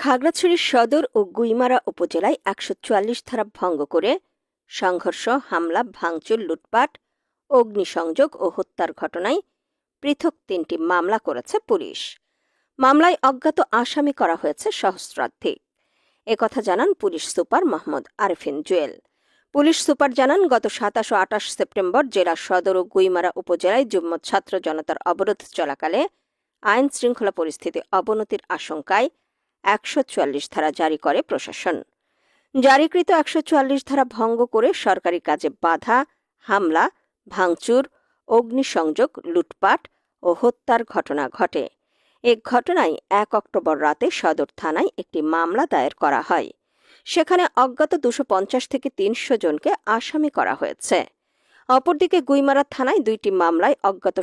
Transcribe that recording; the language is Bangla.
খাগড়াছড়ি সদর ও গুইমারা উপজেলায় ১৪৪ ধারা ভঙ্গ করে সংঘর্ষ, হামলা, ভাঙচুর, লুটপাট, অগ্নিসংযোগ ও হত্যার ঘটনায় পৃথক ৩টি মামলা করেছে পুলিশ। মামলায় অজ্ঞাত আসামি করা হয়েছে সহস্রাধিক। একথা জানান police super Mohammad Arefin Jewel. Police super জানান, গত ২৭ ও ২৮ সেপ্টেম্বর জেলা সদর ও গুইমারা উপজেলায় যুগ্ম ছাত্র জনতার অবরোধ চলাকালে আইন শৃঙ্খলা পরিস্থিতি অবনতির আশঙ্কায় ১৪৪ ধারা জারি করে প্রশাসন। জারিকৃত ১৪৪ ধারা ভঙ্গ করে সরকারি কাজে বাধা, হামলা, ভাঙচুর, অগ্নিসংযোগ, লুটপাট ও হত্যার ঘটনা ঘটে। এ ঘটনায় ১ অক্টোবর রাতে সদর থানায় একটি মামলা দায়ের করা হয়। সেখানে অজ্ঞাত ২৫০ থেকে ৩০০ জনকে আসামি করা হয়েছে। অপরদিকে গুইমারা থানায় ২টি মামলায় অজ্ঞাত